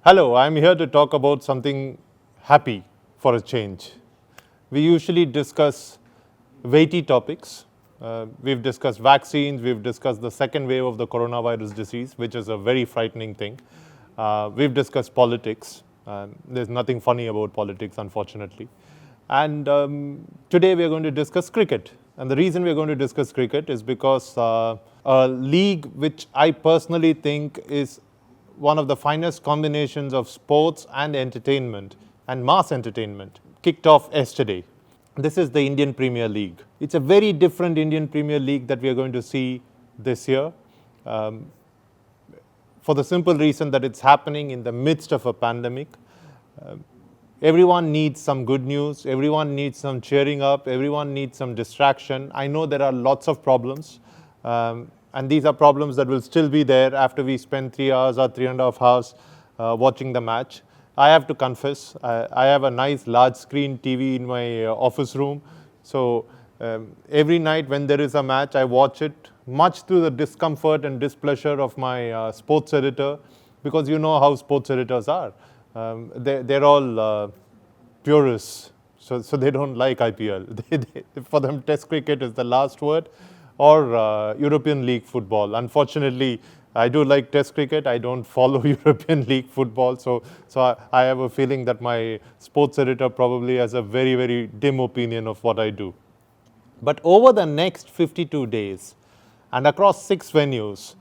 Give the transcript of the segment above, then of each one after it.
Hello, I'm here to talk about something happy for a change. We usually discuss weighty topics. We've discussed vaccines, we've discussed the second wave of the coronavirus disease, which is a very frightening thing. We've discussed politics. There's nothing funny about politics, unfortunately. And today we are going to discuss cricket. And the reason we're going to discuss cricket is because a league which I personally think is one of the finest combinations of sports and entertainment and mass entertainment kicked off yesterday. This is the Indian Premier League. It's a very different Indian Premier League that we are going to see this year, for the simple reason that it's happening in the midst of a pandemic. Everyone needs some good news, everyone needs some cheering up, everyone needs some distraction. I know there are lots of problems. And these are problems that will still be there after we spend 3 hours or 3.5 hours watching the match. I have to confess, I have a nice large screen TV in my office room. So every night when there is a match, I watch it much to the discomfort and displeasure of my sports editor, because you know how sports editors are. They're all purists, so they don't like IPL. For them, Test cricket is the last word, or European League football. Unfortunately, I do like Test cricket. I don't follow European League football, so I have a feeling that my sports editor probably has a very, very dim opinion of what I do. But over the next 52 days and across 6 venues,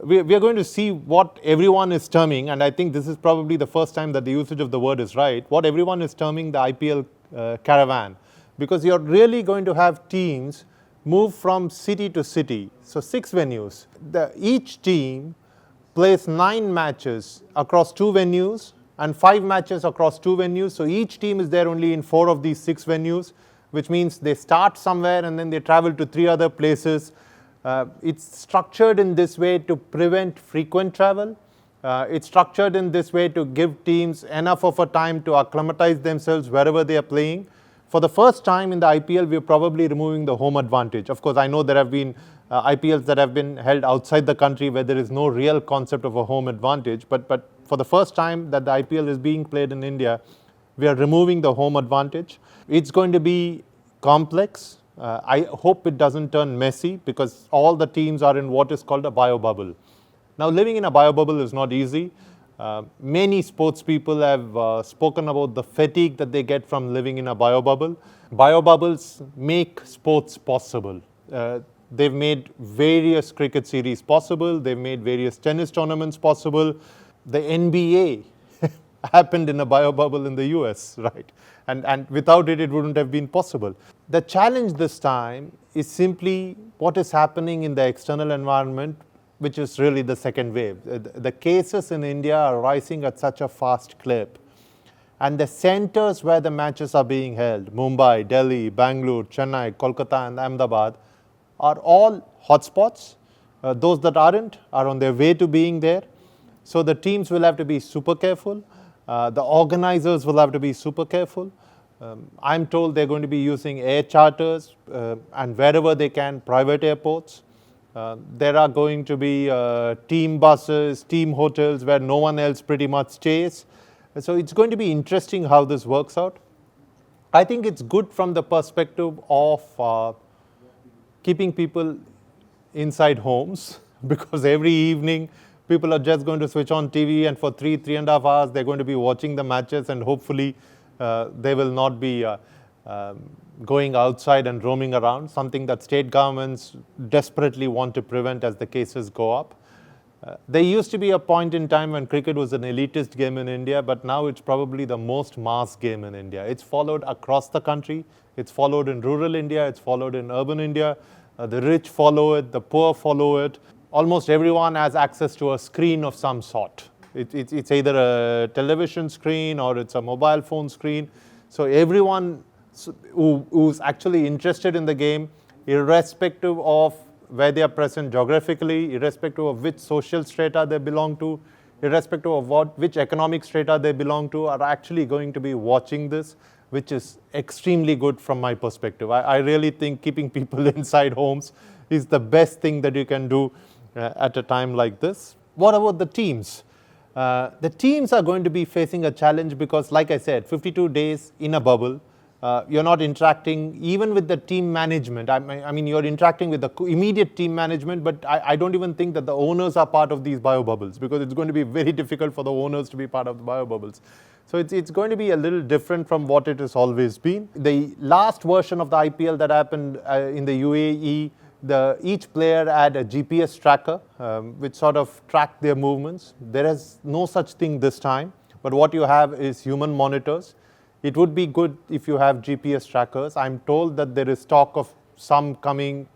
we are going to see what everyone is terming, and I think this is probably the first time that the usage of the word is right, what everyone is terming the IPL Caravan, because you're really going to have teams move from city to city. So 6 venues. Each team plays 9 matches across 2 venues and 5 matches across 2 venues. So each team is there only in 4 of these 6 venues, which means they start somewhere and then they travel to 3 other places. It's structured in this way to prevent frequent travel. It's structured in this way to give teams enough of a time to acclimatize themselves wherever they are playing. For the first time in the IPL, we are probably removing the home advantage. Of course, I know there have been IPLs that have been held outside the country where there is no real concept of a home advantage. But for the first time that the IPL is being played in India, we are removing the home advantage. It's going to be complex. I hope it doesn't turn messy, because all the teams are in what is called a bio bubble. Now, living in a bio bubble is not easy. Many sports people have spoken about the fatigue that they get from living in a bio bubble. Bio bubbles make sports possible. They've made various cricket series possible. They've made various tennis tournaments possible. The NBA happened in a bio bubble in the US, right? And without it, it wouldn't have been possible. The challenge this time is simply what is happening in the external environment, which is really the second wave. The cases in India are rising at such a fast clip. And the centers where the matches are being held, Mumbai, Delhi, Bangalore, Chennai, Kolkata and Ahmedabad, are all hotspots. Those that aren't are on their way to being there. So the teams will have to be super careful. The organizers will have to be super careful. I'm told they're going to be using air charters and wherever they can, private airports. There are going to be team buses, team hotels where no one else pretty much stays. So it's going to be interesting how this works out. I think it's good from the perspective of keeping people inside homes, because every evening people are just going to switch on TV and for 3.5 hours they're going to be watching the matches, and hopefully they will not be going outside and roaming around, something that state governments desperately want to prevent as the cases go up. There used to be a point in time when cricket was an elitist game in India, but now it's probably the most mass game in India. It's followed across the country. It's followed in rural India. It's followed in urban India. The rich follow it. The poor follow it. Almost everyone has access to a screen of some sort. It's either a television screen or it's a mobile phone screen. So everyone who's actually interested in the game, irrespective of where they are present geographically, irrespective of which social strata they belong to, irrespective of which economic strata they belong to, are actually going to be watching this, which is extremely good from my perspective. I really think keeping people inside homes is the best thing that you can do at a time like this. What about the teams? The teams are going to be facing a challenge because, like I said, 52 days in a bubble. You're not interacting even with the team management. I mean, you're interacting with the immediate team management, but I don't even think that the owners are part of these bio bubbles, because it's going to be very difficult for the owners to be part of the bio bubbles. So it's going to be a little different from what it has always been. The last version of the IPL that happened in the UAE, each player had a GPS tracker, which sort of tracked their movements. There is no such thing this time, but what you have is human monitors. It would be good if you have GPS trackers. I'm told that there is talk of some coming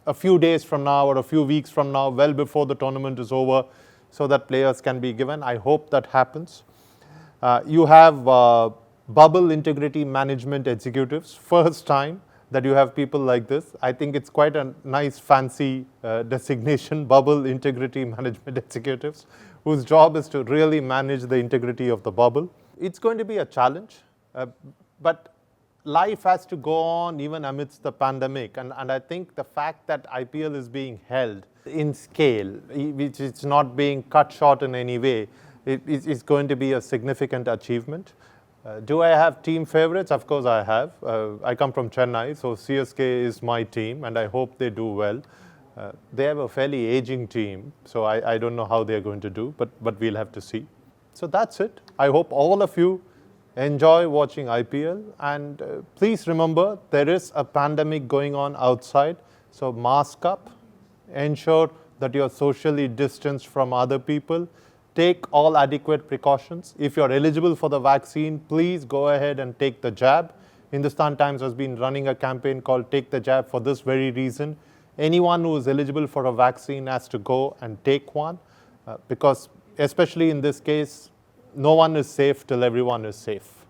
a few days from now or a few weeks from now, well before the tournament is over, so that players can be given. I hope that happens. You have bubble integrity management executives. First time that you have people like this. I think it's quite a nice fancy designation, bubble integrity management executives, whose job is to really manage the integrity of the bubble. It's going to be a challenge, but life has to go on even amidst the pandemic. And I think the fact that IPL is being held in scale, which is not being cut short in any way, is going to be a significant achievement. Do I have team favorites? Of course I have. I come from Chennai, so CSK is my team, and I hope they do well. They have a fairly aging team, so I don't know how they're going to do, but we'll have to see. So that's it. I hope all of you enjoy watching IPL, and please remember, there is a pandemic going on outside, so mask up, ensure that you're socially distanced from other people, take all adequate precautions. If you're eligible for the vaccine, please go ahead and take the jab. Hindustan Times has been running a campaign called Take the Jab for this very reason. Anyone who is eligible for a vaccine has to go and take one, because especially in this case, no one is safe till everyone is safe.